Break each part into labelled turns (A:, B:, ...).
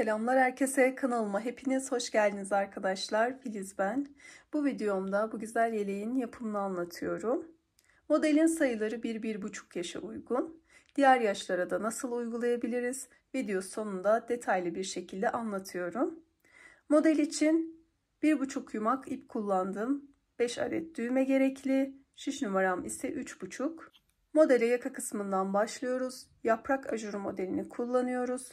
A: Selamlar herkese, kanalıma hepiniz hoş geldiniz arkadaşlar. Filiz ben. Bu videomda bu güzel yeleğin yapımını anlatıyorum. Modelin sayıları 1-1,5 yaşa uygun. Diğer yaşlara da nasıl uygulayabiliriz? Video sonunda detaylı bir şekilde anlatıyorum. Model için 1,5 yumak ip kullandım. 5 adet düğme gerekli. Şiş numaram ise 3,5. Modele yaka kısmından başlıyoruz. Yaprak ajuru modelini kullanıyoruz.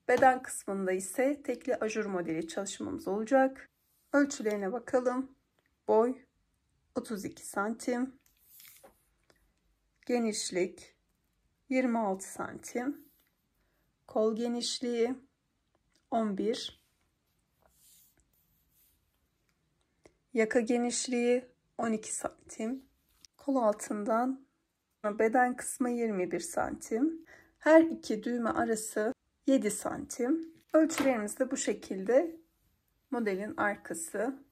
A: Beden kısmında ise tekli ajur modeli çalışmamız olacak. Ölçülerine bakalım. Boy 32 santim. Genişlik 26 santim. Kol genişliği 11. Yaka genişliği 12 santim. Kol altından beden kısmı 21 santim. Her iki düğme arası 7 santim. Ölçülerimiz de bu şekilde. Modelin arkası.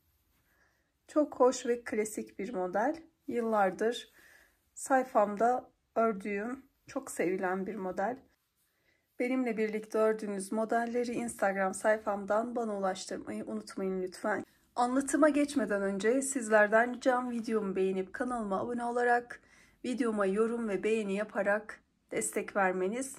A: Çok hoş ve klasik bir model. Yıllardır sayfamda ördüğüm, çok sevilen bir model. Benimle birlikte ördüğünüz modelleri Instagram sayfamdan bana ulaştırmayı unutmayın lütfen. Anlatıma geçmeden önce sizlerden ricam videomu beğenip kanalıma abone olarak, videoma yorum ve beğeni yaparak destek vermeniz.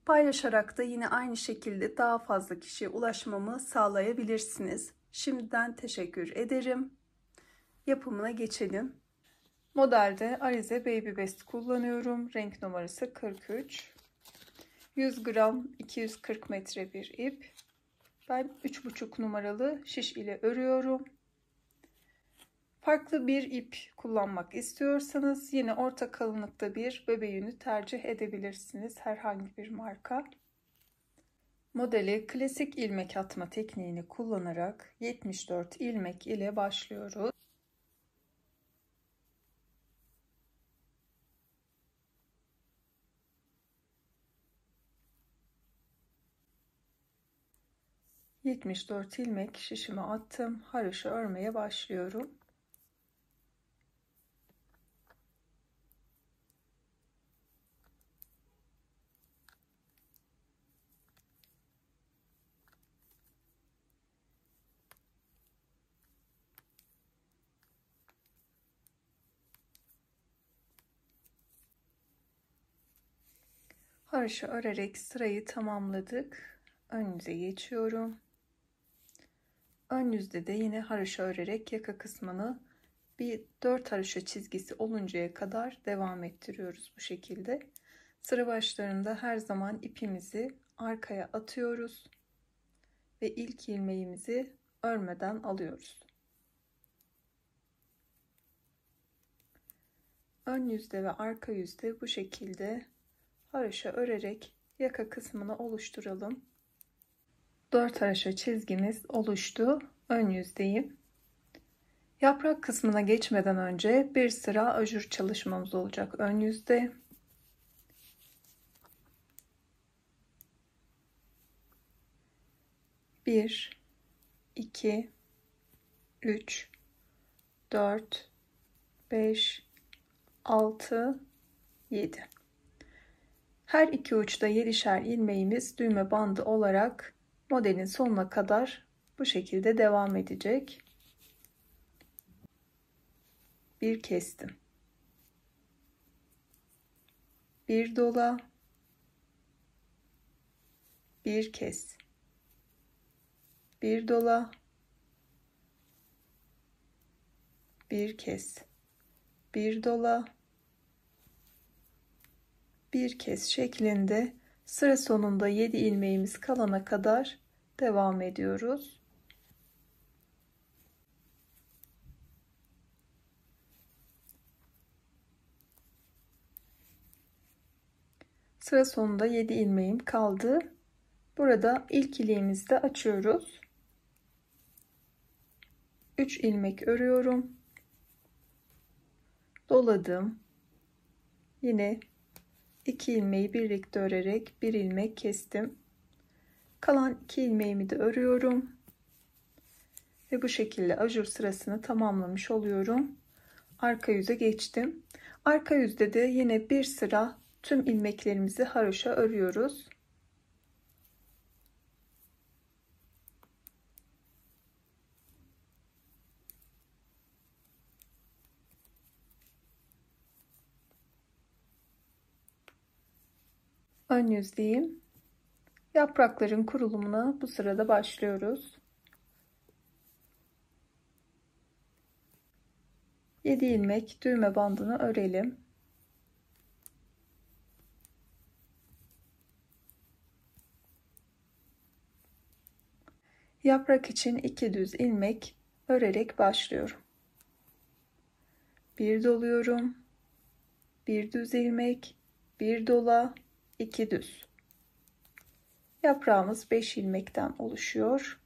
A: Paylaşarak da yine aynı şekilde daha fazla kişiye ulaşmamı sağlayabilirsiniz. Şimdiden teşekkür ederim. Yapımına geçelim. Modelde Alize Baby Best kullanıyorum. Renk numarası 43. 100 gram 240 metre bir ip. Ben 3,5 numaralı şiş ile örüyorum. Farklı bir ip kullanmak istiyorsanız yine orta kalınlıkta bir bebe yünü tercih edebilirsiniz. Herhangi bir marka. Modeli klasik ilmek atma tekniğini kullanarak 74 ilmek ile başlıyoruz. ...74 ilmek şişime attım. Haroşa örmeye başlıyorum. Haroşa örerek sırayı tamamladık. Ön yüze geçiyorum. Ön yüzde de yine haroşa örerek yaka kısmını bir 4 haroşa çizgisi oluncaya kadar devam ettiriyoruz bu şekilde. Sıra başlarında her zaman ipimizi arkaya atıyoruz ve ilk ilmeğimizi örmeden alıyoruz. Ön yüzde ve arka yüzde bu şekilde haroşa örerek yaka kısmını oluşturalım. 4 haroşa çizgimiz oluştu. Ön yüzdeyim. Yaprak kısmına geçmeden önce bir sıra ajur çalışmamız olacak ön yüzde. Bir, 2, 3, 4, 5, 6, 7. Her iki uçta 7'şer ilmeğimiz düğme bandı olarak modelin sonuna kadar bu şekilde devam edecek. Bir kestim. Bir dola. Bir kes. Bir dola. Bir kes. Bir dola. Bir kes şeklinde sıra sonunda 7 ilmeğimiz kalana kadar devam ediyoruz. Sıra sonunda 7 ilmeğim kaldı. Burada ilk ilmeğimizi de açıyoruz. 3 ilmek örüyorum. Doladım. Yine 2 ilmeği birlikte örerek bir ilmek kestim. Kalan 2 ilmeğimi de örüyorum. Ve bu şekilde ajur sırasını tamamlamış oluyorum. Arka yüze geçtim. Arka yüzde de yine bir sıra tüm ilmeklerimizi haroşa örüyoruz. ön yüzdeyim. Yaprakların kurulumuna bu sırada başlıyoruz. 7 ilmek düğme bandını örelim. Yaprak için 2 düz ilmek örerek başlıyorum. Bir doluyorum. Bir düz ilmek, bir dola, 2 düz. Yaprağımız 5 ilmekten oluşuyor.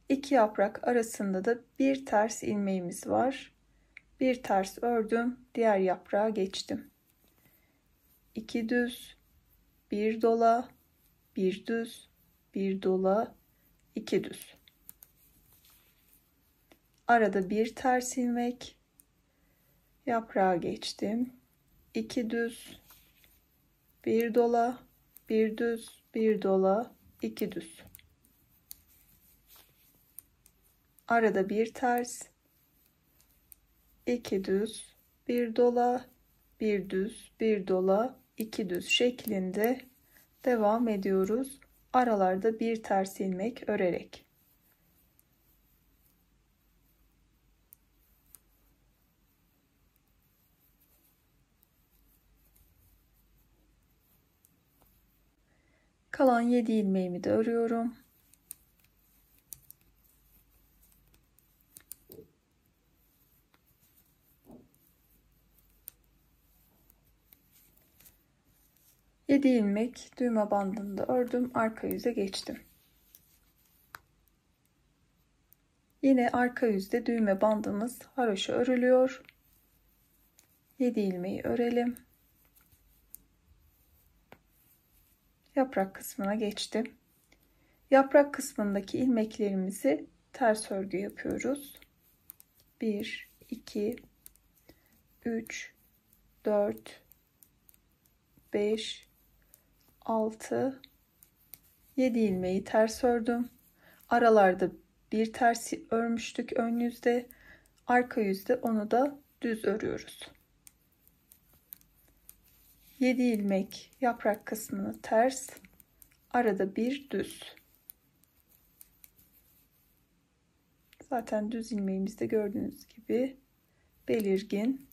A: 2 yaprak arasında da bir ters ilmeğimiz var. Bir ters ördüm, diğer yaprağa geçtim. 2 düz, bir dola, bir düz, bir dola, 2 düz. Arada bir ters ilmek, yaprağa geçtim. 2 düz, bir dola, bir düz, bir dola, 2 düz. Arada bir ters, 2 düz, bir dola, bir düz, bir dola, 2 düz şeklinde devam ediyoruz. Aralarda bir ters ilmek örerek. Kalan 7 ilmeğimi de örüyorum. Yedi ilmek düğme bandını da ördüm, arka yüze geçtim. Yine arka yüzde düğme bandımız haroşa örülüyor. 7 ilmeği örelim. Yaprak kısmına geçtim. Yaprak kısmındaki ilmeklerimizi ters örgü yapıyoruz. 1, 2, 3, 4, 5, 6, 7 ilmeği ters ördüm. Aralarda bir ters örmüştük ön yüzde, arka yüzde onu da düz örüyoruz. 7 ilmek yaprak kısmını ters, arada bir düz. Zaten düz ilmeğimizde gördüğünüz gibi belirgin.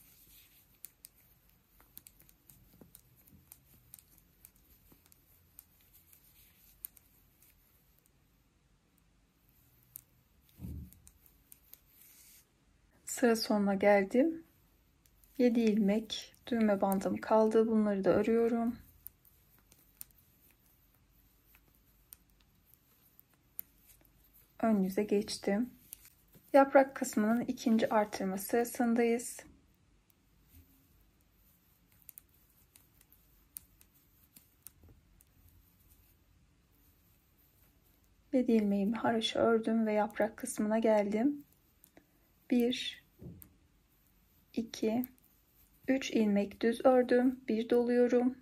A: Sıra sonuna geldim. 7 ilmek düğme bandım kaldı. Bunları da örüyorum. Ön yüze geçtim. Yaprak kısmının ikinci artırma sırasındayız. Yedi ilmeğimi haroşa ördüm ve yaprak kısmına geldim. 1, 2, 3 ilmek düz ördüm. Bir doluyorum.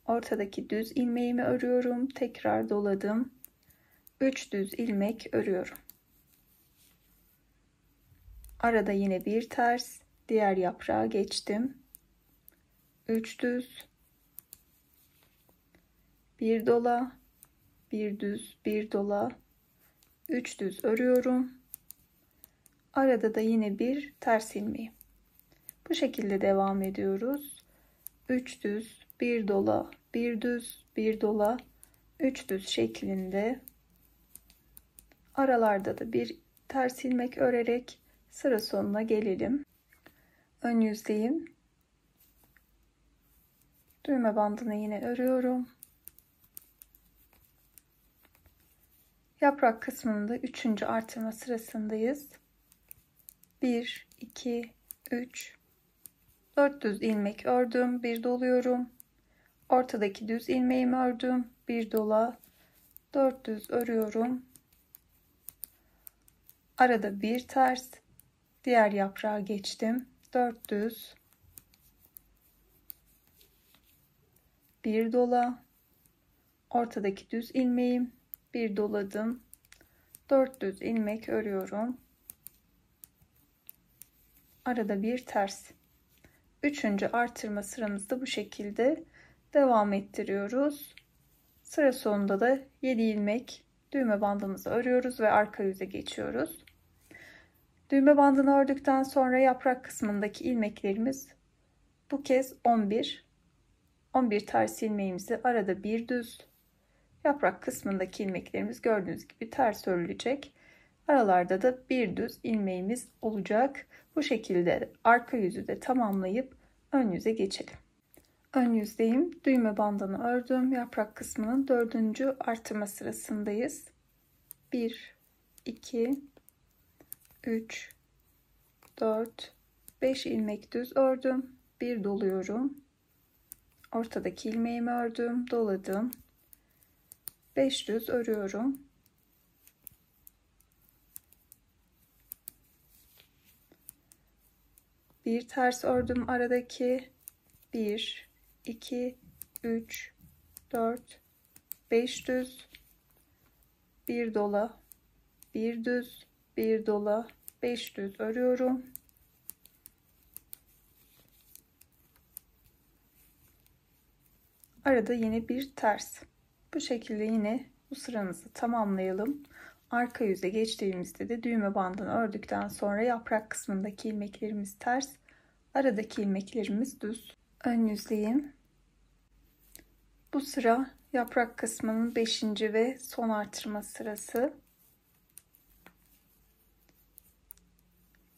A: Ortadaki düz ilmeğimi örüyorum. Tekrar doladım. 3 düz ilmek örüyorum. Arada yine bir ters, diğer yaprağa geçtim. 3 düz, bir dola, bir düz, bir dola, 3 düz örüyorum. Arada da yine bir ters ilmeği. Bu şekilde devam ediyoruz. 3 düz, bir dola, bir düz, bir dola, 3 düz şeklinde. Aralarda da bir ters ilmek örerek sıra sonuna gelelim. Ön yüzdeyim. Düğme bandını yine örüyorum. Yaprak kısmında 3. artırma sırasındayız. 1, 2, 3, 4 düz ilmek ördüm. Bir doluyorum. Ortadaki düz ilmeğimi ördüm. Bir dola, 4 düz örüyorum. Arada bir ters, diğer yaprağa geçtim. 4 düz, bir dola, ortadaki düz ilmeğim, bir doladım. 4 düz ilmek örüyorum. Arada bir ters. 3. artırma sıramızda bu şekilde devam ettiriyoruz. Sıra sonunda da 7 ilmek düğme bandımızı örüyoruz ve arka yüze geçiyoruz. Düğme bandını ördükten sonra yaprak kısmındaki ilmeklerimiz bu kez 11 ters ilmeğimizi arada bir düz, yaprak kısmındaki ilmeklerimiz gördüğünüz gibi ters örülecek. Aralarda da bir düz ilmeğimiz olacak. Bu şekilde arka yüzü de tamamlayıp ön yüze geçelim. Ön yüzdeyim. Düğme bandını ördüm. Yaprak kısmının 4. artırma sırasındayız. 1, 2, 3, 4, 5 ilmek düz ördüm. Bir doluyorum. Ortadaki ilmeğimi ördüm, doladım. 5 düz örüyorum. Bir ters ördüm aradaki. 1, 2, 3, 4, 5 düz. Bir dola, bir düz, bir dola, 5 düz örüyorum. Arada yine bir ters. Bu şekilde yine bu sıramızı tamamlayalım. Arka yüze geçtiğimizde de düğme bandını ördükten sonra yaprak kısmındaki ilmeklerimiz ters, aradaki ilmeklerimiz düz. Ön yüzdeyim. Bu sıra yaprak kısmının 5. ve son artırma sırası.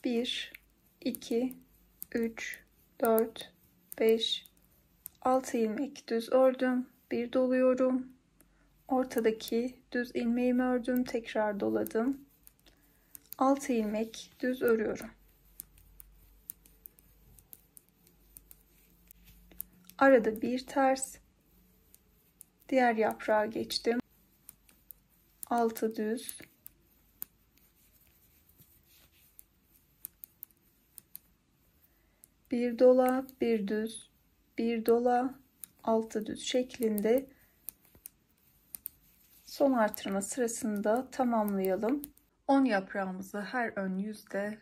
A: 1, 2, 3, 4, 5, 6 ilmek düz ördüm. Bir doluyorum. Ortadaki düz ilmeğimi ördüm. Tekrar doladım. 6 ilmek düz örüyorum. Arada bir ters. Diğer yaprağa geçtim. 6 düz. Bir dola, bir düz, bir dola, 6 düz şeklinde son artırma sırasında tamamlayalım. 10 yaprağımızı her ön yüzde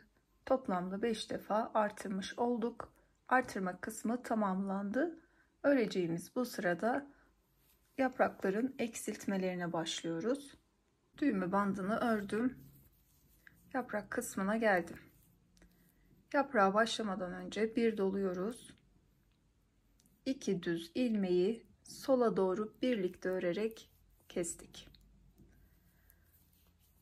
A: toplamda 5 defa artırmış olduk. Artırma kısmı tamamlandı. Öreceğimiz bu sırada yaprakların eksiltmelerine başlıyoruz. Düğme bandını ördüm. Yaprak kısmına geldim. Yaprağa başlamadan önce bir doluyoruz. 2 düz ilmeği sola doğru birlikte örerek kestik.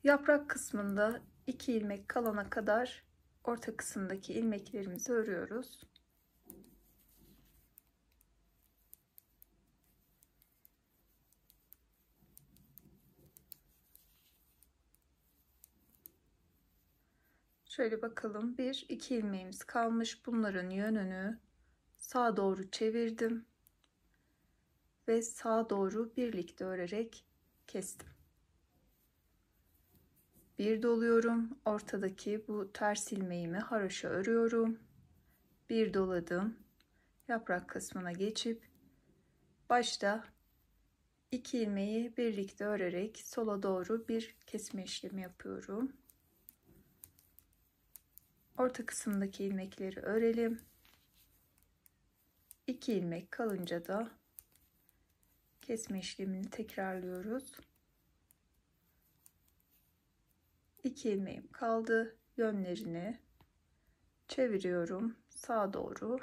A: Yaprak kısmında 2 ilmek kalana kadar orta kısımdaki ilmeklerimizi örüyoruz. Şöyle bakalım, 1-2 ilmeğimiz kalmış. Bunların yönünü sağa doğru çevirdim ve sağa doğru birlikte örerek kestim. Bir doluyorum. Ortadaki bu ters ilmeğimi haroşa örüyorum. Bir doladım. Yaprak kısmına geçip başta 2 ilmeği birlikte örerek sola doğru bir kesme işlemi yapıyorum. Orta kısımdaki ilmekleri örelim. 2 ilmek kalınca da kesme işlemini tekrarlıyoruz. 2 ilmeğim kaldı. Yönlerini çeviriyorum sağa doğru.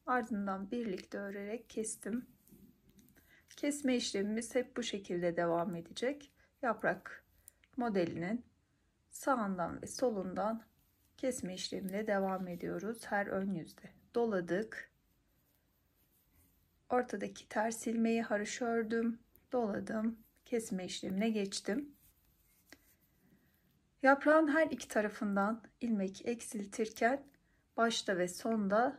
A: Ardından birlikte örerek kestim. Kesme işlemimiz hep bu şekilde devam edecek. Yaprak modelinin sağından ve solundan kesme işlemine devam ediyoruz. Her ön yüzde doladık. Ortadaki ters ilmeği haroşa ördüm, doladım, kesme işlemine geçtim. Yaprağın her iki tarafından ilmek eksiltirken başta ve sonda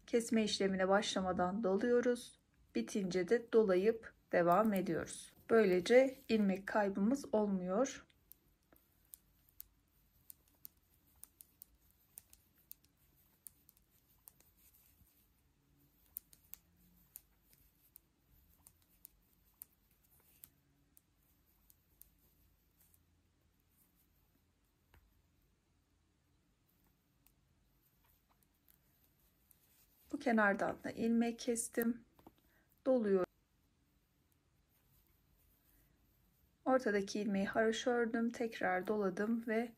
A: kesme işlemine başlamadan doluyoruz. Bitince de dolayıp devam ediyoruz. Böylece ilmek kaybımız olmuyor. Bu kenardan da ilmek kestim. doluyorum. Ortadaki ilmeği haroşa ördüm, tekrar doladım ve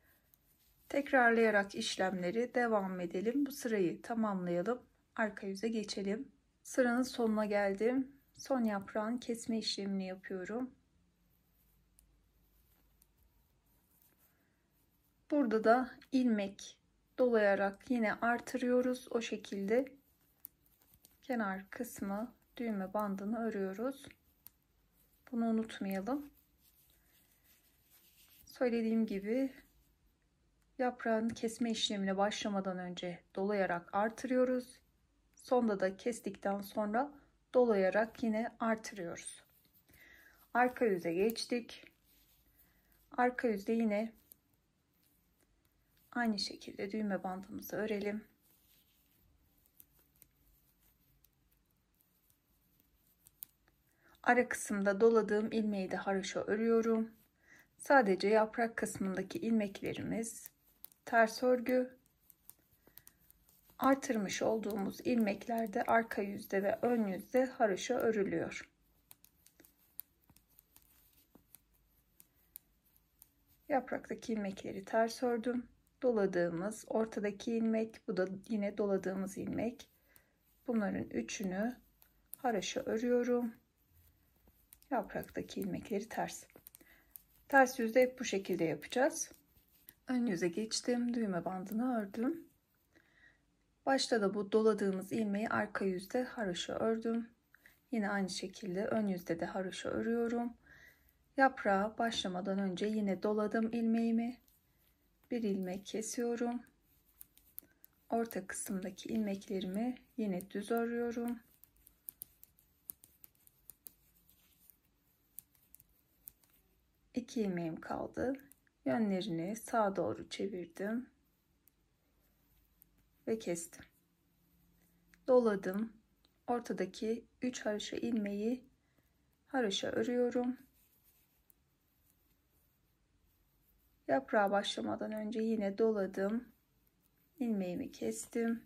A: tekrarlayarak işlemleri devam edelim. Bu sırayı tamamlayalım. Arka yüze geçelim. Sıranın sonuna geldim. Son yaprağın kesme işlemini yapıyorum. Burada da ilmek dolayarak yine artırıyoruz. O şekilde kenar kısmı düğme bandını örüyoruz. Bunu unutmayalım. Söylediğim gibi yaprağın kesme işlemine başlamadan önce dolayarak artırıyoruz. Sonda da kestikten sonra dolayarak yine artırıyoruz. Arka yüze geçtik. Arka yüzde yine aynı şekilde düğme bandımızı örelim. Ara kısımda doladığım ilmeği de haroşa örüyorum. Sadece yaprak kısmındaki ilmeklerimiz ters örgü. Artırmış olduğumuz ilmeklerde arka yüzde ve ön yüzde haroşa örülüyor. Yapraktaki ilmekleri ters ördüm. Doladığımız ortadaki ilmek, bu da yine doladığımız ilmek. Bunların üçünü haroşa örüyorum. Yapraktaki ilmekleri ters. Ters yüzde hep bu şekilde yapacağız. Ön yüze geçtim. Düğme bandını ördüm. Başta da bu doladığımız ilmeği arka yüzde haroşa ördüm. Yine aynı şekilde ön yüzde de haroşa örüyorum. Yaprağa başlamadan önce yine doladım ilmeğimi. Bir ilmek kesiyorum. Orta kısımdaki ilmeklerimi yine düz örüyorum. İki ilmeğim kaldı. Yönlerini sağa doğru çevirdim ve kestim. Doladım. Ortadaki 3 haroşa ilmeği haroşa örüyorum. Yaprağa başlamadan önce yine doladım. İlmeğimi kestim.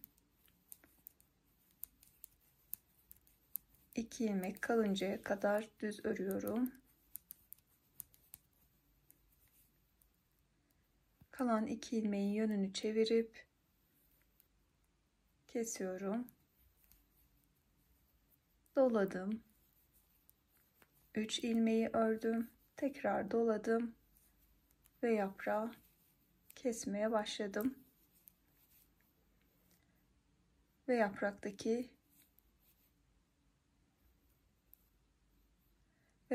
A: 2 ilmek kalıncaya kadar düz örüyorum. Kalan 2 ilmeğin yönünü çevirip kesiyorum. Doladım. 3 ilmeği ördüm. Tekrar doladım ve yaprağı kesmeye başladım. Ve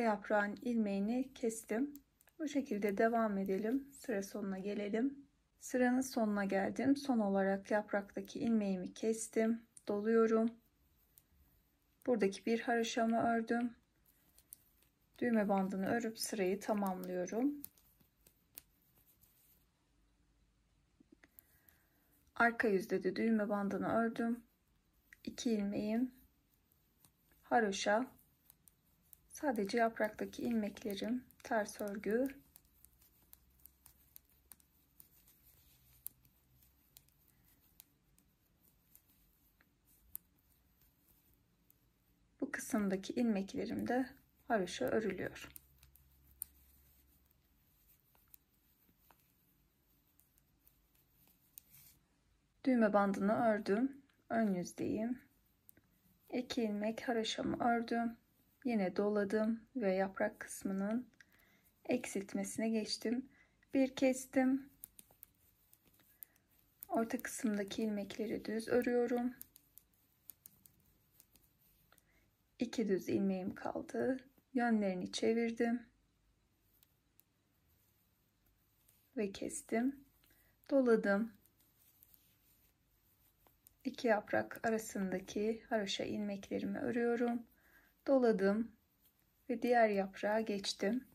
A: yaprağın ilmeğini kestim. Bu şekilde devam edelim. Sıra sonuna gelelim. Sıranın sonuna geldim. Son olarak yapraktaki ilmeğimi kestim. Doluyorum. Buradaki bir haroşamı ördüm. Düğme bandını örüp sırayı tamamlıyorum. Arka yüzde de düğme bandını ördüm. 2 ilmeğim haroşa. Sadece yapraktaki ilmeklerim ters örgü. Bu kısımdaki ilmeklerim de haroşa örülüyor. Düğme bandını ördüm. Ön yüzdeyim. 2 ilmek haroşamı ördüm. Yine doladım ve yaprak kısmının eksiltmesine geçtim. Bir kestim. Orta kısımdaki ilmekleri düz örüyorum. 2 düz ilmeğim kaldı. Yönlerini çevirdim ve kestim. Doladım. 2 yaprak arasındaki haroşa ilmeklerimi örüyorum. Doladım ve diğer yaprağa geçtim.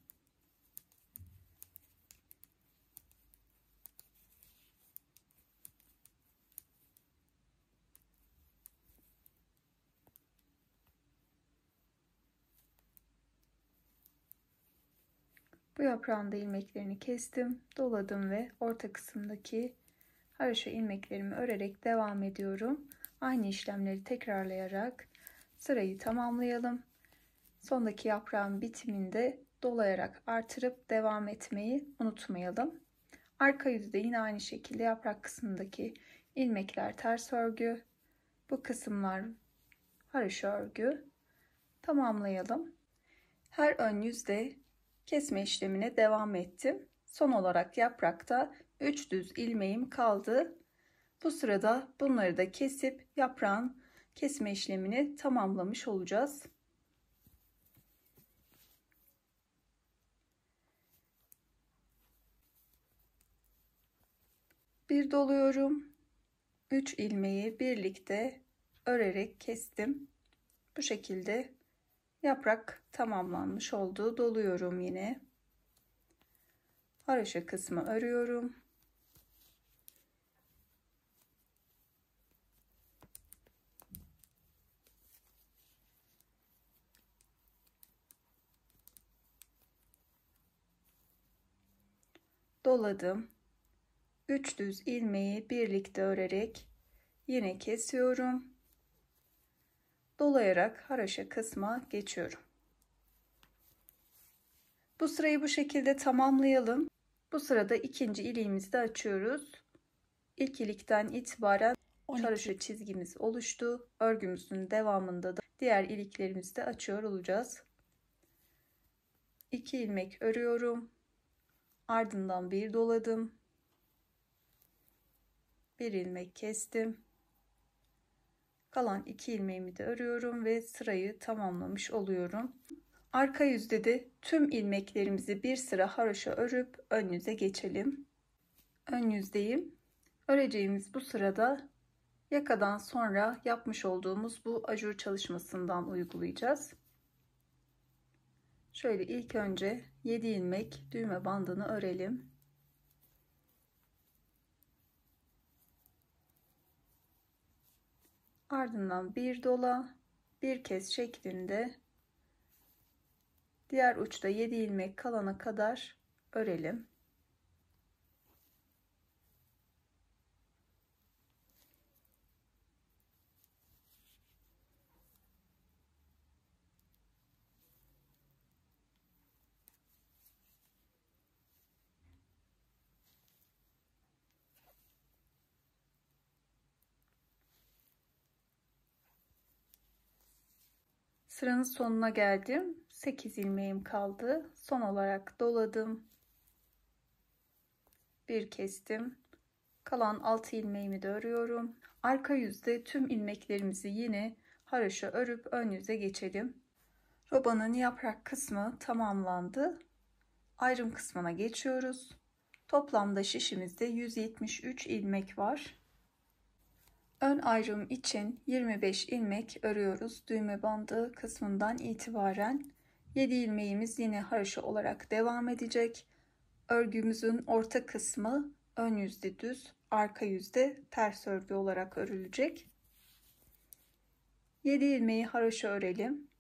A: Bu yaprağın da ilmeklerini kestim, doladım ve orta kısımdaki haroşa ilmeklerimi örerek devam ediyorum. Aynı işlemleri tekrarlayarak Sırayı tamamlayalım. Sondaki yaprağın bitiminde dolayarak artırıp devam etmeyi unutmayalım. Arka yüzde yine aynı şekilde yaprak kısmındaki ilmekler ters örgü. Bu kısımlar haroşa örgü. Tamamlayalım. Her ön yüzde kesme işlemine devam ettim. Son olarak yaprakta 3 düz ilmeğim kaldı. Bu sırada bunları da kesip yaprağın kesme işlemini tamamlamış olacağız. Bir doluyorum. 3 ilmeği birlikte örerek kestim. Bu şekilde yaprak tamamlanmış oldu. Doluyorum yine. Haroşa kısmı örüyorum. Doladım. 3 düz ilmeği birlikte örerek yine kesiyorum. Dolayarak haroşa kısma geçiyorum. Bu sırayı bu şekilde tamamlayalım. Bu sırada ikinci iliğimizi de açıyoruz. İlk ilikten itibaren haroşa çizgimiz oluştu. Örgümüzün devamında da diğer iliklerimizi de açıyor olacağız. 2 ilmek örüyorum. Ardından bir doladım. Bir ilmek kestim. Kalan 2 ilmeğimi de örüyorum ve sırayı tamamlamış oluyorum. Arka yüzde de tüm ilmeklerimizi bir sıra haroşa örüp ön yüze geçelim. Ön yüzdeyim. Öreceğimiz bu sırada yakadan sonra yapmış olduğumuz bu ajur çalışmasından uygulayacağız. Şöyle ilk önce 7 ilmek düğme bandını örelim. Ardından bir dola, bir kez şeklinde diğer uçta 7 ilmek kalana kadar örelim. Sıranın sonuna geldim. 8 ilmeğim kaldı. Son olarak doladım. Bir kestim. Kalan 6 ilmeğimi de örüyorum. Arka yüzde tüm ilmeklerimizi yine haroşa örüp ön yüze geçelim. Robanın yaprak kısmı tamamlandı. Ayrım kısmına geçiyoruz. Toplamda şişimizde 173 ilmek var. Ön ayrım için 25 ilmek örüyoruz. Düğme bandı kısmından itibaren 7 ilmeğimiz yine haroşa olarak devam edecek. Örgümüzün orta kısmı ön yüzde düz, arka yüzde ters örgü olarak örülecek. 7 ilmeği haroşa örelim.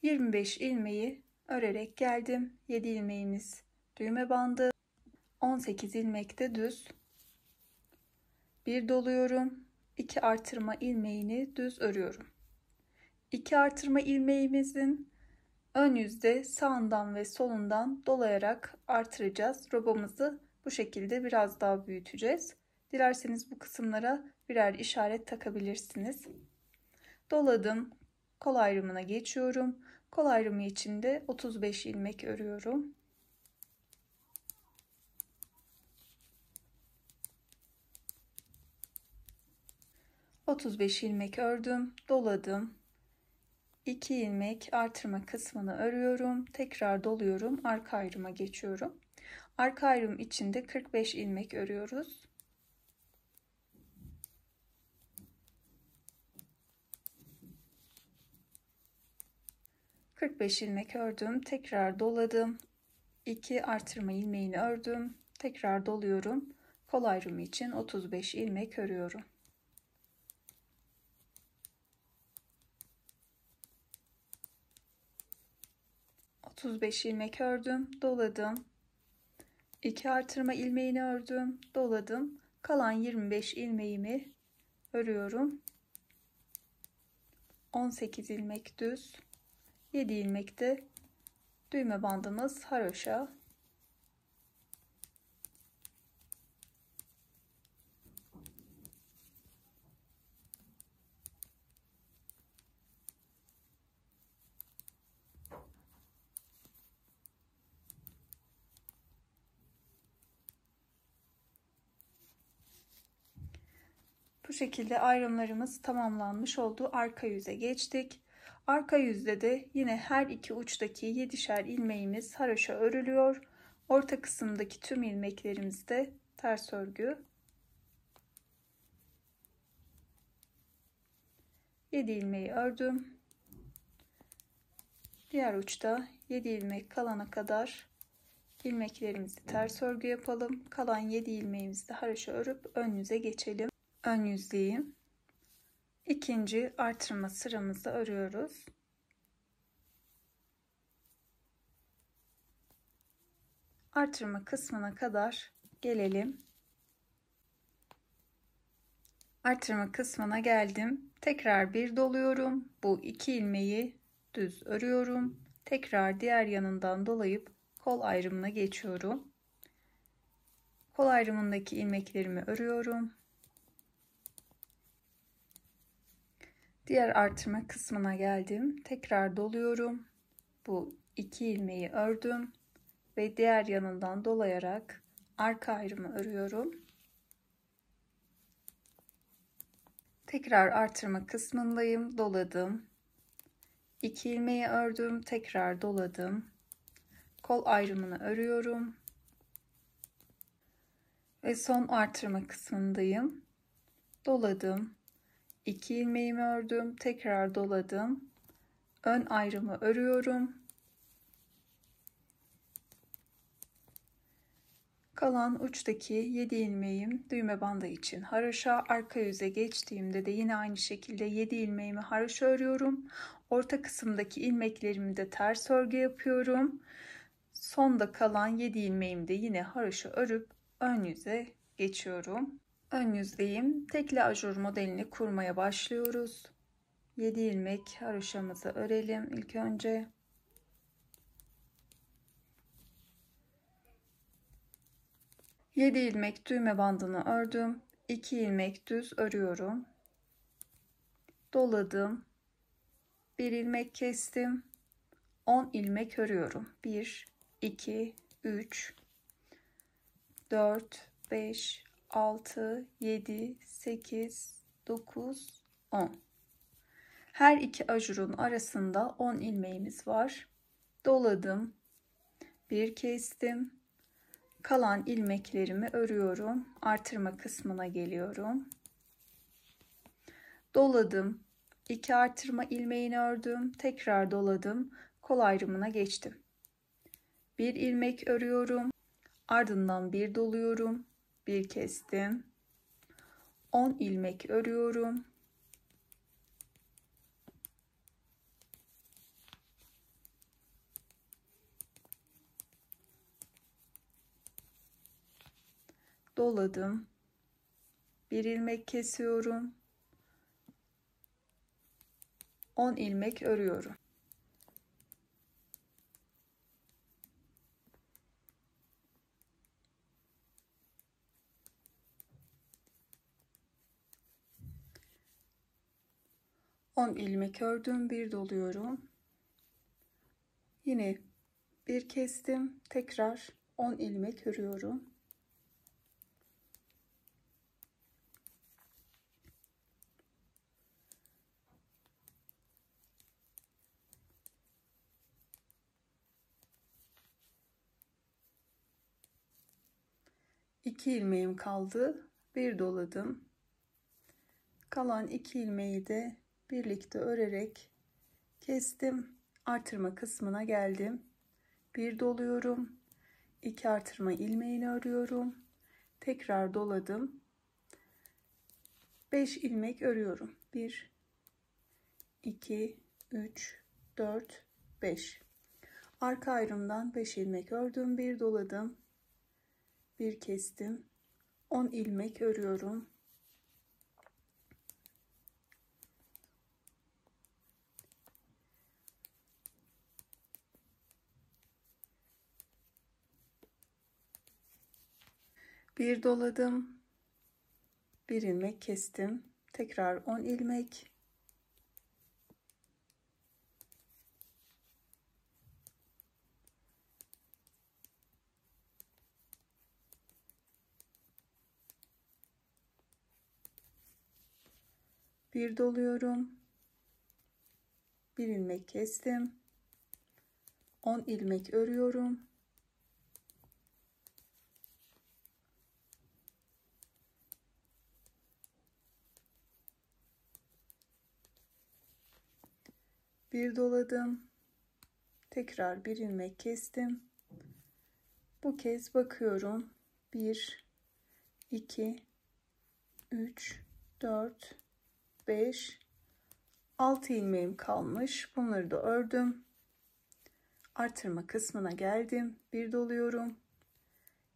A: ...25 ilmeği örerek geldim. 7 ilmeğimiz düğme bandı. 18 ilmek de düz. Bir doluyorum. 2 artırma ilmeğini düz örüyorum. 2 artırma ilmeğimizin ön yüzde sağından ve solundan dolayarak artıracağız. Robamızı bu şekilde biraz daha büyüteceğiz. Dilerseniz bu kısımlara birer işaret takabilirsiniz. Doladım. Kol ayrımına geçiyorum. Kol ayrımı için de 35 ilmek örüyorum. ...35 ilmek ördüm, doladım. 2 ilmek artırma kısmını örüyorum. Tekrar doluyorum. Arka ayrıma geçiyorum. Arka ayrım için de 45 ilmek örüyoruz. 45 ilmek ördüm, tekrar doladım. 2 artırma ilmeğini ördüm, tekrar doluyorum. Kol ayrımı için 35 ilmek örüyorum. ilmek ördüm, doladım. 2 artırma ilmeğini ördüm, doladım. Kalan 25 ilmeğimi örüyorum. 18 ilmek düz, 7 ilmek de düğme bandımız haroşa. Bu şekilde ayrımlarımız tamamlanmış oldu. Arka yüze geçtik. Arka yüzde de yine her iki uçtaki 7'şer ilmeğimiz haroşa örülüyor. Orta kısımdaki tüm ilmeklerimiz de ters örgü. 7 ilmeği ördüm. Diğer uçta 7 ilmek kalana kadar ilmeklerimizi ters örgü yapalım. Kalan 7 ilmeğimizi de haroşa örüp ön yüze geçelim. Ön yüzdeyim. İkinci artırma sıramızda örüyoruz. Artırma kısmına kadar gelelim. Artırma kısmına geldim. Tekrar bir doluyorum. Bu 2 ilmeği düz örüyorum. Tekrar diğer yanından dolayıp kol ayrımına geçiyorum. Kol ayrımındaki ilmeklerimi örüyorum. Diğer artırma kısmına geldim. Tekrar doluyorum. Bu 2 ilmeği ördüm ve diğer yanından dolayarak arka ayrımı örüyorum. Tekrar artırma kısmındayım. Doladım. 2 ilmeği ördüm. Tekrar doladım. Kol ayrımını örüyorum. Ve son artırma kısmındayım. Doladım. 2 ilmeğimi ördüm. Tekrar doladım. Ön ayrımı örüyorum. Kalan uçtaki 7 ilmeğim düğme bandı için haroşa. Arka yüze geçtiğimde de yine aynı şekilde 7 ilmeğimi haroşa örüyorum. Orta kısımdaki ilmeklerimi de ters örgü yapıyorum. Sonda kalan 7 ilmeğimi de yine haroşa örüp ön yüze geçiyorum. Ön yüzdeyim. Tekli ajur modelini kurmaya başlıyoruz. 7 ilmek haroşamızı örelim ilk önce. Yedi ilmek düğme bandını ördüm. 2 ilmek düz örüyorum. Doladım. 1 ilmek kestim. 10 ilmek örüyorum. 1 2 3 4 5 6 7 8 9 10. Her iki ajurun arasında 10 ilmeğimiz var. Doladım. 1 kestim. Kalan ilmeklerimi örüyorum. Artırma kısmına geliyorum. Doladım. 2 artırma ilmeğini ördüm. Tekrar doladım. Kol ayrımına geçtim. 1 ilmek örüyorum. Ardından 1 doluyorum. 1 kestim. 10 ilmek örüyorum. Doladım. 1 ilmek kesiyorum. 10 ilmek örüyorum. On ilmek ördüm, bir doluyorum. Yine bir kestim, tekrar 10 ilmek örüyorum. İki ilmeğim kaldı, bir doladım. Kalan 2 ilmeği de birlikte örerek kestim. Artırma kısmına geldim. Bir doluyorum. 2 artırma ilmeğini örüyorum. Tekrar doladım. 5 ilmek örüyorum. 1 2 3 4 5. Arka ayrımdan 5 ilmek ördüm. Bir doladım. Bir kestim. 10 ilmek örüyorum. Bir doladım. Bir ilmek kestim. Tekrar 10 ilmek. Bir doluyorum. Bir ilmek kestim. 10 ilmek örüyorum. Bir doladım. Tekrar bir ilmek kestim. Bu kez bakıyorum. 1 2 3 4 5 6 ilmeğim kalmış. Bunları da ördüm. Artırma kısmına geldim. Bir doluyorum.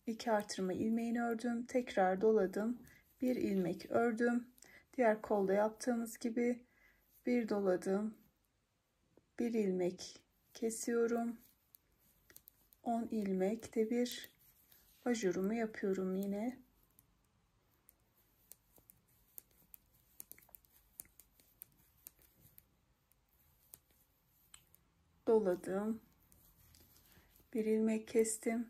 A: 2 artırma ilmeğini ördüm. Tekrar doladım. Bir ilmek ördüm. Diğer kolda yaptığımız gibi bir doladım. Bir ilmek kesiyorum. 10 ilmek de bir ajurumu yapıyorum yine. Doladım. Bir ilmek kestim.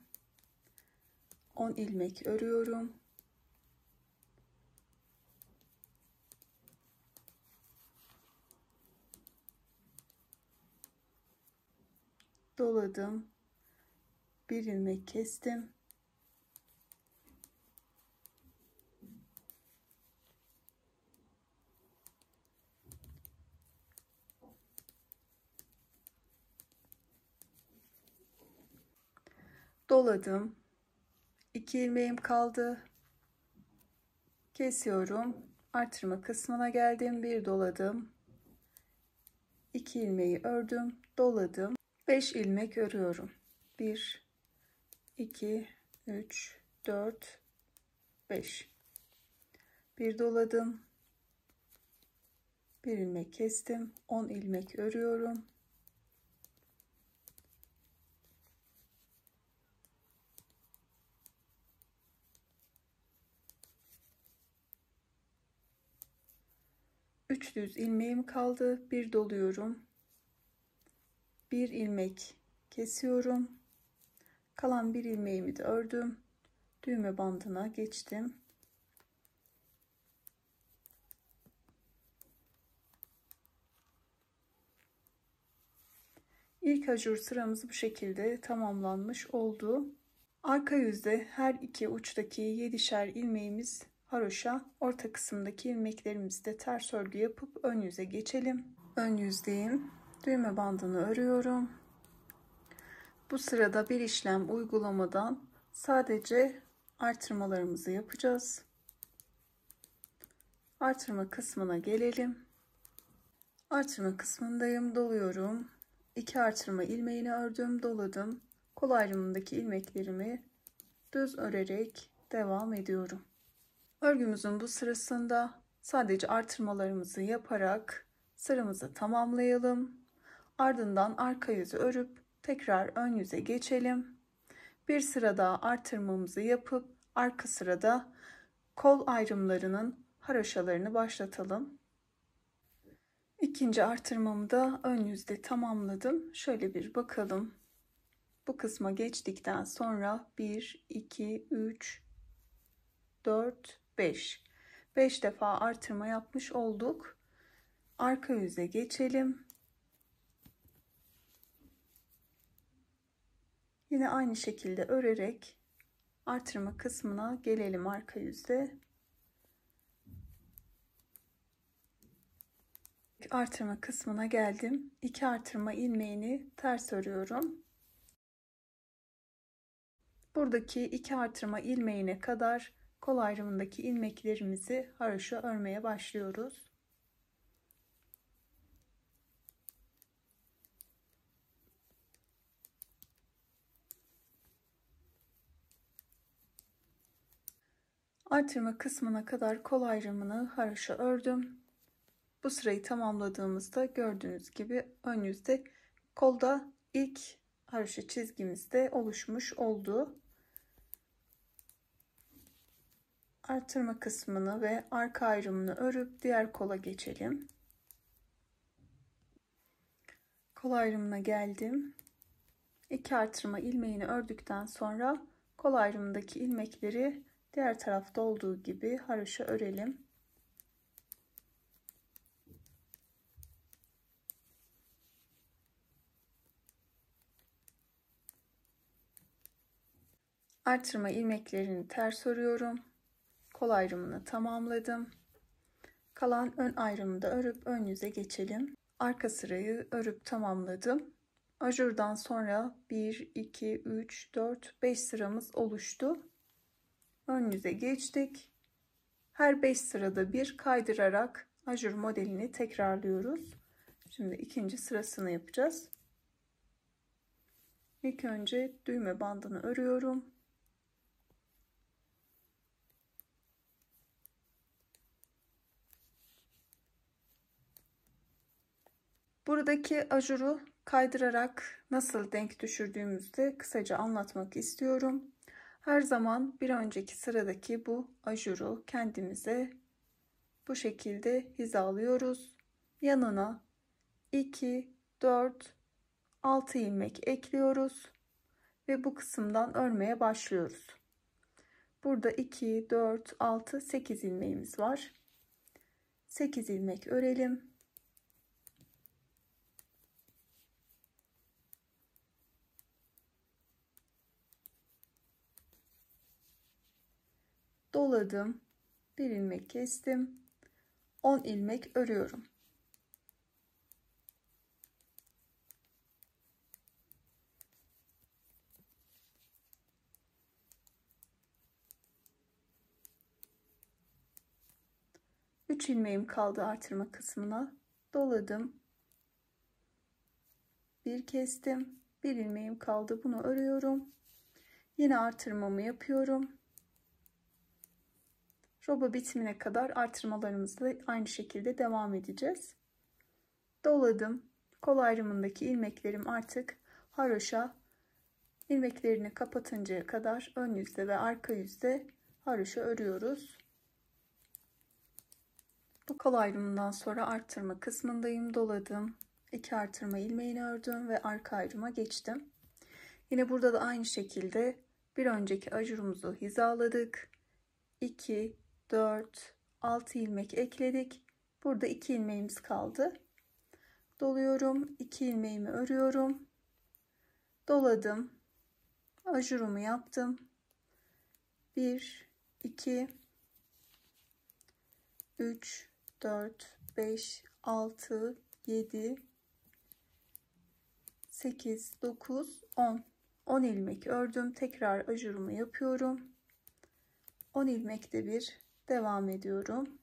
A: 10 ilmek örüyorum. Doladım. Bir ilmek kestim. Doladım. 2 ilmeğim kaldı. Kesiyorum. Artırma kısmına geldim. Bir doladım. 2 ilmeği ördüm. Doladım. 5 ilmek örüyorum. 1 2 3 4 5. Bir doladım. Bir ilmek kestim. 10 ilmek örüyorum. Üç düz ilmeğim kaldı. Bir doluyorum. Bir ilmek kesiyorum. Kalan bir ilmeğimi de ördüm. Düğme bandına geçtim. İlk ajur sıramız bu şekilde tamamlanmış oldu. Arka yüzde her iki uçtaki 7'şer ilmeğimiz haroşa, orta kısımdaki ilmeklerimizi de ters örgü yapıp ön yüze geçelim. Ön yüzdeyim. Düğme bandını örüyorum. Bu sırada bir işlem uygulamadan sadece artırmalarımızı yapacağız. Artırma kısmına gelelim. Artırma kısmındayım. Doluyorum. 2 artırma ilmeğini ördüm, doladım. Kol ayrımındaki ilmeklerimi düz örerek devam ediyorum. Örgümüzün bu sırasında sadece artırmalarımızı yaparak sıramızı tamamlayalım. Ardından arka yüzü örüp tekrar ön yüze geçelim. Bir sıra daha artırmamızı yapıp arka sırada kol ayrımlarının haroşalarını başlatalım. İkinci artırmamı da ön yüzde tamamladım. Şöyle bir bakalım. Bu kısma geçtikten sonra 1 2 3 4 5 5 defa artırma yapmış olduk. Arka yüze geçelim. Yine aynı şekilde örerek artırma kısmına gelelim arka yüzde. Artırma kısmına geldim. 2 artırma ilmeğini ters örüyorum. Buradaki 2 artırma ilmeğine kadar kol ayrımındaki ilmeklerimizi haroşa örmeye başlıyoruz. Artırma kısmına kadar kol ayrımını haroşa ördüm. Bu sırayı tamamladığımızda gördüğünüz gibi ön yüzde kolda ilk haroşa çizgimizde oluşmuş oldu. Artırma kısmını ve arka ayrımını örüp diğer kola geçelim. Kol ayrımına geldim. 2 artırma ilmeğini ördükten sonra kol ayrımındaki ilmekleri diğer tarafta olduğu gibi haroşa örelim. Artırma ilmeklerini ters örüyorum. Kol ayrımını tamamladım. Kalan ön ayrımını da örüp ön yüze geçelim. Arka sırayı örüp tamamladım. Ajurdan sonra 1, 2, 3, 4, 5 sıramız oluştu. Ön yüze geçtik. Her 5 sırada bir kaydırarak ajur modelini tekrarlıyoruz. Şimdi ikinci sırasını yapacağız. İlk önce düğme bandını örüyorum. Buradaki ajuru kaydırarak nasıl denk düşürdüğümüzü de kısaca anlatmak istiyorum. Her zaman bir önceki sıradaki bu ajuru kendimize bu şekilde hizalıyoruz. Yanına 2, 4, 6 ilmek ekliyoruz ve bu kısımdan örmeye başlıyoruz. Burada 2, 4, 6, 8 ilmeğimiz var. 8 ilmek örelim. Doladım. Bir ilmek kestim. 10 ilmek örüyorum. Üç ilmeğim kaldı artırma kısmına. Doladım. Bir kestim. Bir ilmeğim kaldı. Bunu örüyorum. Yine artırmamı yapıyorum. Roba bitimine kadar artırmalarımızla aynı şekilde devam edeceğiz. Doladım. Kol ayrımındaki ilmeklerim artık haroşa ilmeklerini kapatıncaya kadar ön yüzde ve arka yüzde haroşa örüyoruz. Bu kol ayrımından sonra artırma kısmındayım. Doladım. 2 artırma ilmeğini ördüm ve arka ayrıma geçtim. Yine burada da aynı şekilde bir önceki ajurumuzu hizaladık. 2, 4, 6 ilmek ekledik. Burada 2 ilmeğimiz kaldı. Doluyorum. 2 ilmeğimi örüyorum. Doladım. Ajurumu yaptım. 1, 2, 3, 4, 5, 6, 7, 8, 9, 10. 10 ilmek ördüm. Tekrar ajurumu yapıyorum. 10 ilmekte bir devam ediyorum.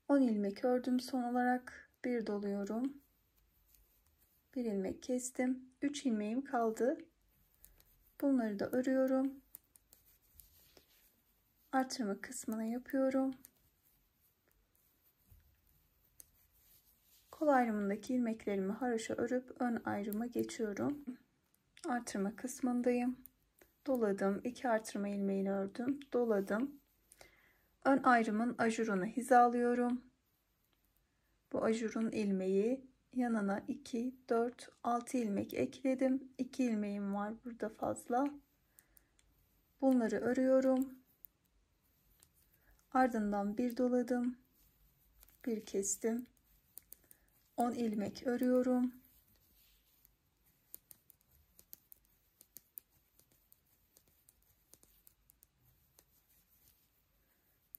A: On ilmek ördüm. Son olarak bir doluyorum. Bir ilmek kestim. 3 ilmeğim kaldı. Bunları da örüyorum. Artırma kısmını yapıyorum. Kol ayrımındaki ilmeklerimi haroşa örüp ön ayrıma geçiyorum. Artırma kısmındayım. Doladım. 2 artırma ilmeğini ördüm. Doladım. Ön ayrımın ajurunu hizalıyorum. Bu ajurun ilmeği yanına 2, 4, 6 ilmek ekledim. 2 ilmeğim var burada fazla. Bunları örüyorum. Ardından bir doladım. Bir kestim. 10 ilmek örüyorum.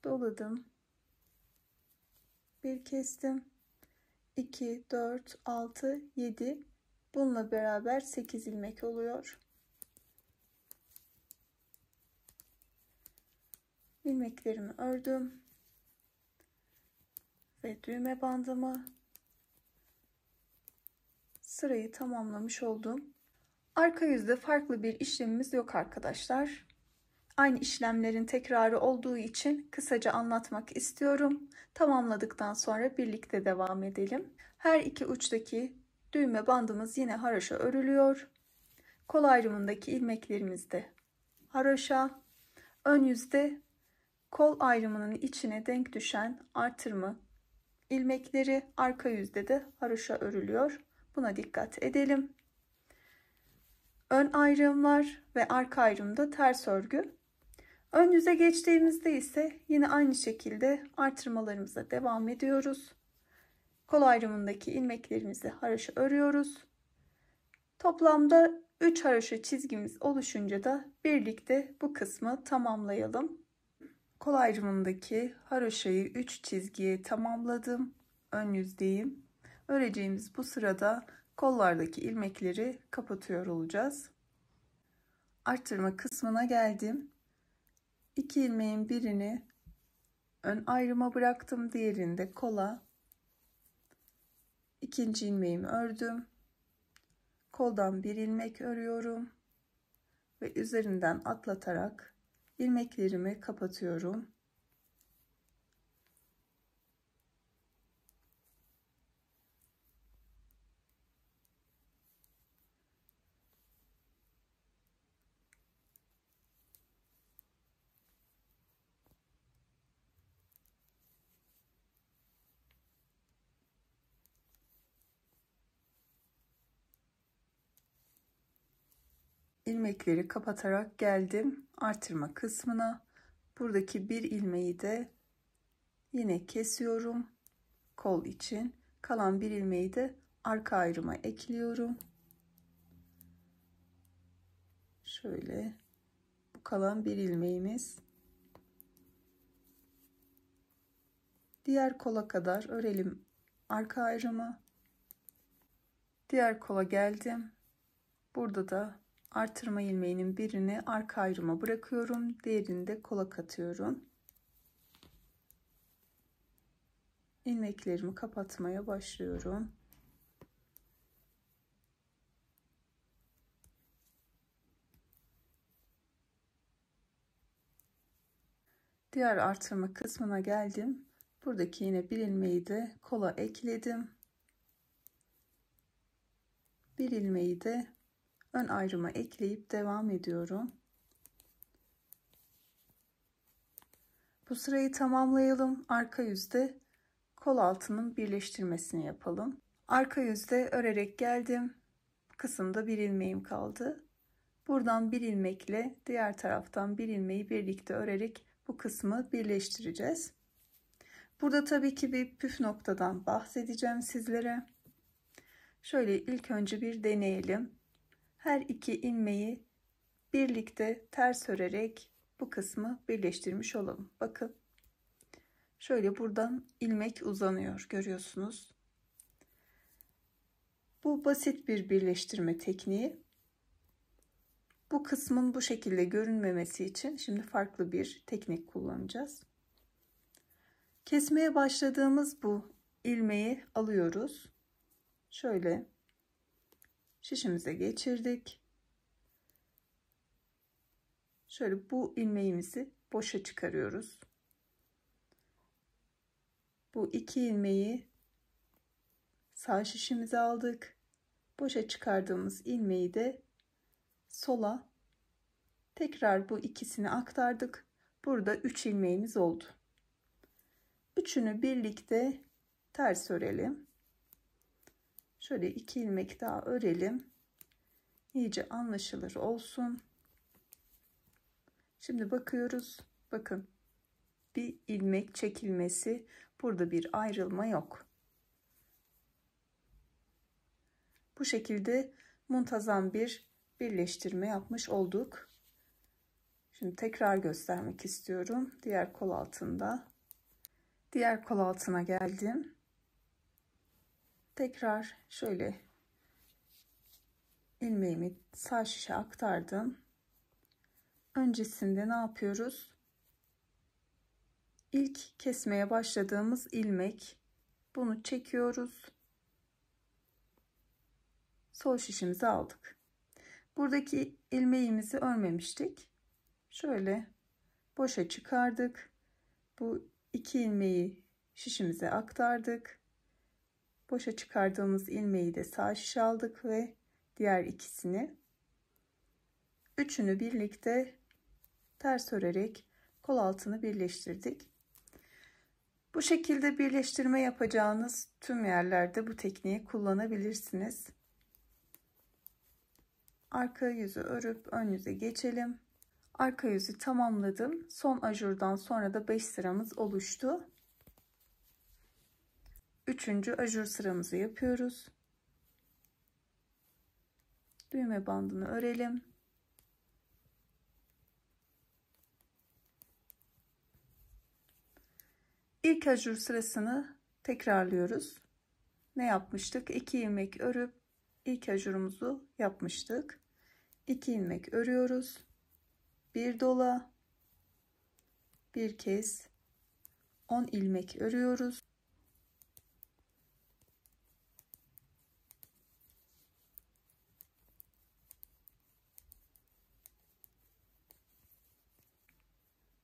A: Doladım. Bir kestim. 2, 4, 6, 7. Bununla beraber 8 ilmek oluyor. İlmeklerimi ördüm. Ve düğme bandımı sırayı tamamlamış oldum. Arka yüzde farklı bir işlemimiz yok arkadaşlar. Aynı işlemlerin tekrarı olduğu için kısaca anlatmak istiyorum. Tamamladıktan sonra birlikte devam edelim. Her iki uçtaki düğme bandımız yine haroşa örülüyor. Kol ayrımındaki ilmeklerimiz de haroşa. Ön yüzde kol ayrımının içine denk düşen artırma ilmekleri, arka yüzde de haroşa örülüyor. Buna dikkat edelim. Ön ayrımlar ve arka ayrımda ters örgü. Ön yüze geçtiğimizde ise yine aynı şekilde artırmalarımıza devam ediyoruz. Kol ayrımındaki ilmeklerimizi haroşa örüyoruz. Toplamda 3 haroşa çizgimiz oluşunca da birlikte bu kısmı tamamlayalım. Kol ayrımındaki haroşayı 3 çizgiye tamamladım. Ön yüzdeyim. Öreceğimiz bu sırada kollardaki ilmekleri kapatıyor olacağız. Arttırma kısmına geldim. 2 ilmeğin birini ön ayrıma bıraktım, diğerini de kola. İkinci ilmeğimi ördüm. Koldan bir ilmek örüyorum ve üzerinden atlatarak ilmeklerimi kapatıyorum. İlmekleri kapatarak geldim artırma kısmına. Buradaki bir ilmeği de yine kesiyorum kol için. Kalan bir ilmeği de arka ayrıma ekliyorum. Şöyle, bu kalan bir ilmeğimiz. Diğer kola kadar örelim arka ayrımı. Diğer kola geldim. Burada da artırma ilmeğinin birini arka ayrıma bırakıyorum. Diğerini de kola katıyorum. İlmeklerimi kapatmaya başlıyorum. Diğer artırma kısmına geldim. Buradaki yine bir ilmeği de kola ekledim. Bir ilmeği de ön ayrıma ekleyip devam ediyorum. Bu sırayı tamamlayalım. Arka yüzde kol altının birleştirmesini yapalım. Arka yüzde örerek geldim. Kısımda bir ilmeğim kaldı. Buradan bir ilmekle diğer taraftan bir ilmeği birlikte örerek bu kısmı birleştireceğiz. Burada tabii ki bir püf noktadan bahsedeceğim sizlere. Şöyle ilk önce bir deneyelim. Her iki ilmeği birlikte ters örerek bu kısmı birleştirmiş olalım. Bakın. Şöyle buradan ilmek uzanıyor, görüyorsunuz. Bu basit bir birleştirme tekniği. Bu kısmın bu şekilde görünmemesi için şimdi farklı bir teknik kullanacağız. Kesmeye başladığımız bu ilmeği alıyoruz. Şöyle şişimize geçirdik. Şöyle bu ilmeğimizi boşa çıkarıyoruz. Bu iki ilmeği sağ şişimize aldık. Boşa çıkardığımız ilmeği de sola tekrar bu ikisini aktardık. Burada 3 ilmeğimiz oldu. Üçünü birlikte ters örelim. Şöyle 2 ilmek daha örelim. İyice anlaşılır olsun. Şimdi bakıyoruz. Bakın, bir ilmek çekilmesi, burada bir ayrılma yok. Bu şekilde muntazam bir birleştirme yapmış olduk. Şimdi tekrar göstermek istiyorum. Diğer kol altında. Diğer kol altına geldim. Tekrar şöyle ilmeğimi sağ şişe aktardım. Öncesinde ne yapıyoruz? İlk kesmeye başladığımız ilmek, bunu çekiyoruz. Sol şişimizi aldık. Buradaki ilmeğimizi örmemiştik. Şöyle boşa çıkardık. Bu 2 ilmeği şişimize aktardık. Boşa çıkardığımız ilmeği de sağ şişe aldık ve diğer ikisini, üçünü birlikte ters örerek kol altını birleştirdik. Bu şekilde birleştirme yapacağınız tüm yerlerde bu tekniği kullanabilirsiniz. Arka yüzü örüp ön yüze geçelim. Arka yüzü tamamladım. Son ajurdan sonra da 5 sıramız oluştu. 3. ajur sıramızı yapıyoruz. Düğme bandını örelim. İlk ajur sırasını tekrarlıyoruz. Ne yapmıştık? 2 ilmek örüp ilk ajurumuzu yapmıştık. 2 ilmek örüyoruz. Bir dola, bir kez 10 ilmek örüyoruz.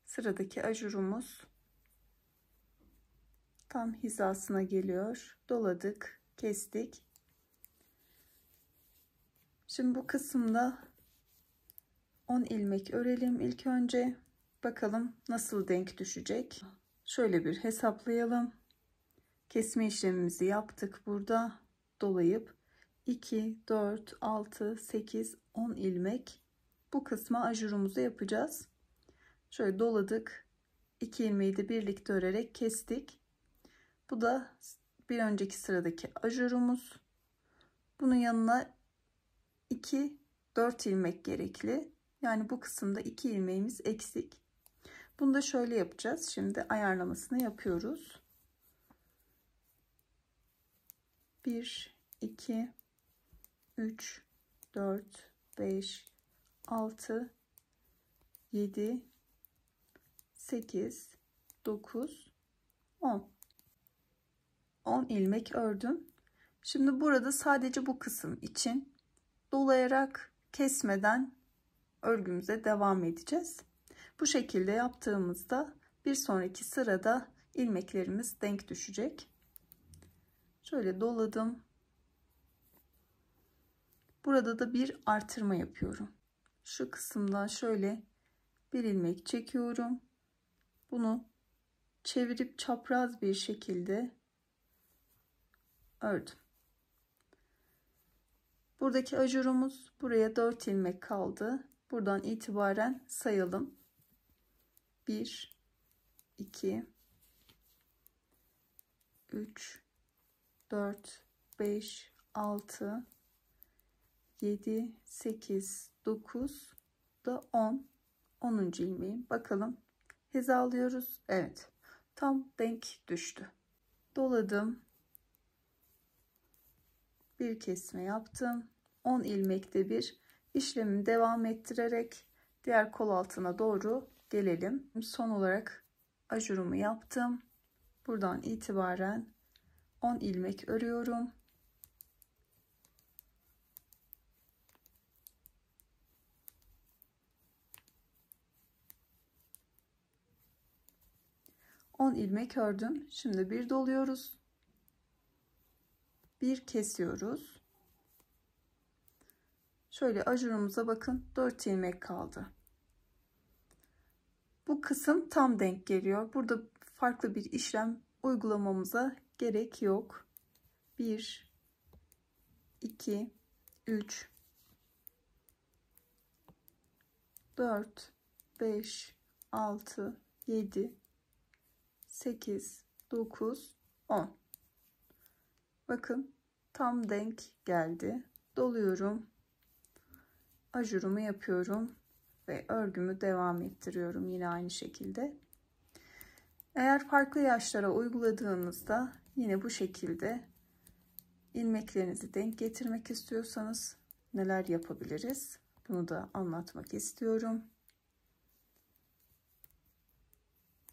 A: Sıradaki ajurumuz tam hizasına geliyor. Doladık, kestik. Şimdi bu kısımda 10 ilmek örelim ilk önce. Bakalım nasıl denk düşecek. Şöyle bir hesaplayalım. Kesme işlemimizi yaptık burada. Dolayıp 2, 4, 6, 8, 10 ilmek bu kısma ajurumuzu yapacağız. Şöyle doladık. 2 ilmeği de birlikte örerek kestik. Bu da bir önceki sıradaki ajurumuz. Bunun yanına 2, 4 ilmek gerekli. Yani bu kısımda 2 ilmeğimiz eksik. Bunu da şöyle yapacağız. Şimdi ayarlamasını yapıyoruz. 1, 2, 3, 4, 5, 6, 7, 8, 9, 10. 10 ilmek ördüm. Şimdi burada sadece bu kısım için dolayarak kesmeden örgümüze devam edeceğiz. Bu şekilde yaptığımızda bir sonraki sırada ilmeklerimiz denk düşecek. Şöyle doladım. Burada da bir artırma yapıyorum. Şu kısımdan şöyle bir ilmek çekiyorum. Bunu çevirip çapraz bir şekilde ördüm. Buradaki ajurumuz, buraya 4 ilmek kaldı. Buradan itibaren sayalım. 1, 2, 3, 4, 5, 6, 7, 8, 9 da 10. 10. ilmeğim. Bakalım hizalıyoruz. Evet. Tam denk düştü. Doladım. Bir kesme yaptım. 10 ilmekte bir işlemi devam ettirerek diğer kol altına doğru gelelim. Son olarak ajurumu yaptım. Buradan itibaren 10 ilmek örüyorum. İlmek ördüm. Şimdi bir doluyoruz. Bir kesiyoruz. Şöyle ajurumuza bakın, 4 ilmek kaldı. Bu kısım tam denk geliyor. Burada farklı bir işlem uygulamamıza gerek yok. 1, 2, 3, 4, 5, 6, 7, 8, 9, 10. Bakın tam denk geldi. Doluyorum. Ajurumu yapıyorum ve örgümü devam ettiriyorum yine aynı şekilde. Eğer farklı yaşlara uyguladığınızda yine bu şekilde ilmeklerinizi denk getirmek istiyorsanız neler yapabiliriz? Bunu da anlatmak istiyorum.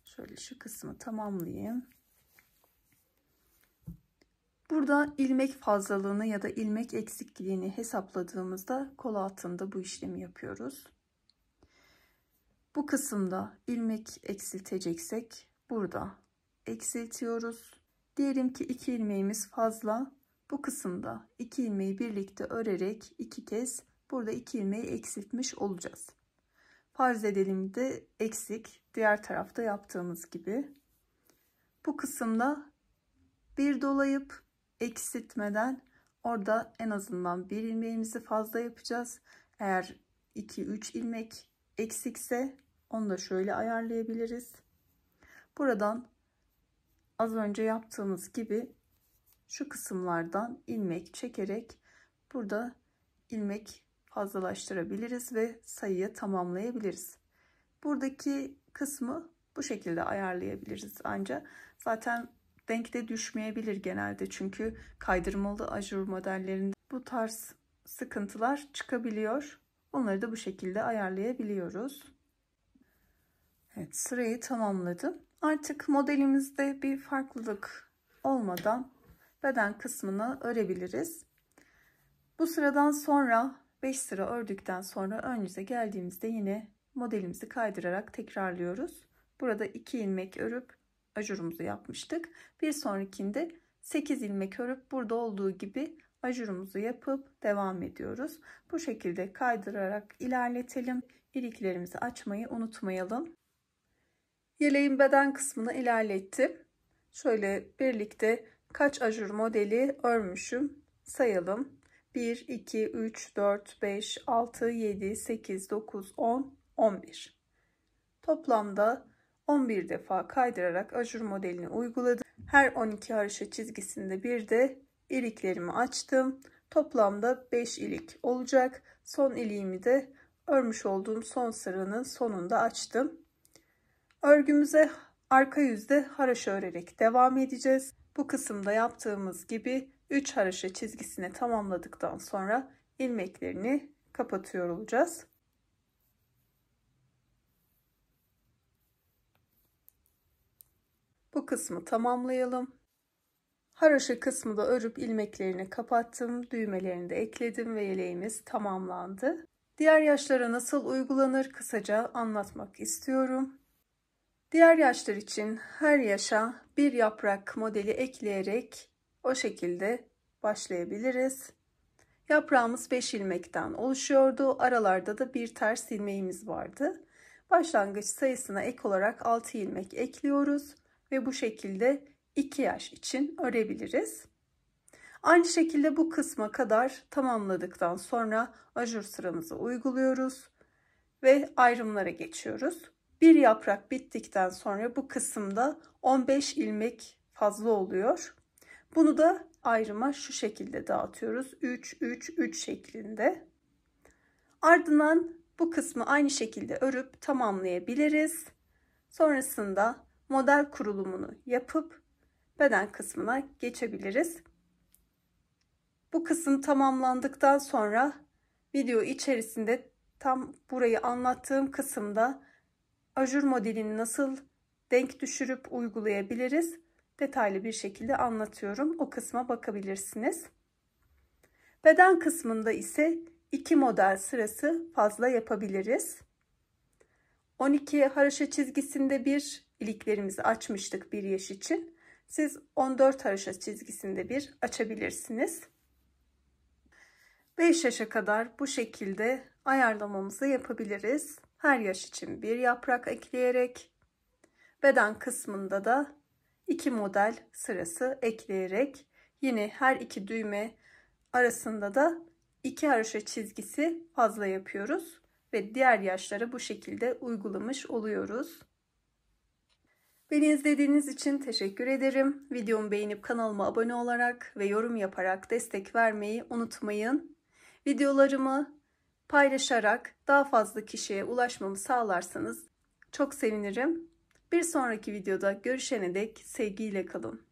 A: Şöyle şu kısmı tamamlayayım. Burada ilmek fazlalığını ya da ilmek eksikliğini hesapladığımızda kol altında bu işlemi yapıyoruz. Bu kısımda ilmek eksilteceksek burada eksiltiyoruz. Diyelim ki 2 ilmeğimiz fazla. Bu kısımda 2 ilmeği birlikte örerek 2 kez burada 2 ilmeği eksiltmiş olacağız. Farz edelim de eksik, diğer tarafta yaptığımız gibi. Bu kısımda bir dolayıp eksiltmeden orada en azından bir ilmeğimizi fazla yapacağız. Eğer 2-3 ilmek eksikse onu da şöyle ayarlayabiliriz. Buradan az önce yaptığımız gibi şu kısımlardan ilmek çekerek burada ilmek fazlalaştırabiliriz ve sayıyı tamamlayabiliriz. Buradaki kısmı bu şekilde ayarlayabiliriz ancak zaten denkte düşmeyebilir genelde, çünkü kaydırmalı ajur modellerinde bu tarz sıkıntılar çıkabiliyor. Onları da bu şekilde ayarlayabiliyoruz. Evet, sırayı tamamladım. Artık modelimizde bir farklılık olmadan beden kısmını örebiliriz. Bu sıradan sonra 5 sıra ördükten sonra ön yüze geldiğimizde yine modelimizi kaydırarak tekrarlıyoruz. Burada 2 ilmek örüp ajurumuzu yapmıştık. Bir sonrakinde 8 ilmek örüp burada olduğu gibi ajurumuzu yapıp devam ediyoruz. Bu şekilde kaydırarak ilerletelim. İliklerimizi açmayı unutmayalım. Yeleğin beden kısmını ilerlettim. Şöyle birlikte kaç ajur modeli örmüşüm sayalım. 1, 2, 3, 4, 5, 6, 7, 8, 9, 10, 11. Toplamda 11 defa kaydırarak ajur modelini uyguladım. Her 12 haroşa çizgisinde bir de iliklerimi açtım. Toplamda 5 ilik olacak. Son iliğimi de örmüş olduğum son sıranın sonunda açtım. Örgümüze arka yüzde haroşa örerek devam edeceğiz. Bu kısımda yaptığımız gibi 3 haroşa çizgisini tamamladıktan sonra ilmeklerini kapatıyor olacağız. Bu kısmı tamamlayalım. Haroşa kısmı da örüp ilmeklerini kapattım. Düğmelerini de ekledim ve yeleğimiz tamamlandı. Diğer yaşlara nasıl uygulanır kısaca anlatmak istiyorum. Diğer yaşlar için her yaşa bir yaprak modeli ekleyerek o şekilde başlayabiliriz. Yaprağımız 5 ilmekten oluşuyordu. Aralarda da bir ters ilmeğimiz vardı. Başlangıç sayısına ek olarak 6 ilmek ekliyoruz ve bu şekilde 2 yaş için örebiliriz. Aynı şekilde bu kısma kadar tamamladıktan sonra ajur sıramızı uyguluyoruz ve ayrımlara geçiyoruz. Bir yaprak bittikten sonra bu kısımda 15 ilmek fazla oluyor. Bunu da ayrıma şu şekilde dağıtıyoruz. 3 3 3 şeklinde. Ardından bu kısmı aynı şekilde örüp tamamlayabiliriz. Sonrasında model kurulumunu yapıp beden kısmına geçebiliriz. Bu kısım tamamlandıktan sonra video içerisinde tam burayı anlattığım kısımda ajur modelini nasıl denk düşürüp uygulayabiliriz detaylı bir şekilde anlatıyorum. O kısma bakabilirsiniz. Beden kısmında ise 2 model sırası fazla yapabiliriz. 12 haroşa çizgisinde bir iliklerimizi açmıştık bir yaş için. Siz 14 haroşa çizgisinde bir açabilirsiniz. 5 yaşa kadar bu şekilde ayarlamamızı yapabiliriz. Her yaş için bir yaprak ekleyerek, beden kısmında da 2 model sırası ekleyerek yine her iki düğme arasında da 2 haroşa çizgisi fazla yapıyoruz ve diğer yaşlara bu şekilde uygulamış oluyoruz. Beni izlediğiniz için teşekkür ederim. Videomu beğenip kanalıma abone olarak ve yorum yaparak destek vermeyi unutmayın. Videolarımı paylaşarak daha fazla kişiye ulaşmamı sağlarsanız çok sevinirim. Bir sonraki videoda görüşene dek sevgiyle kalın.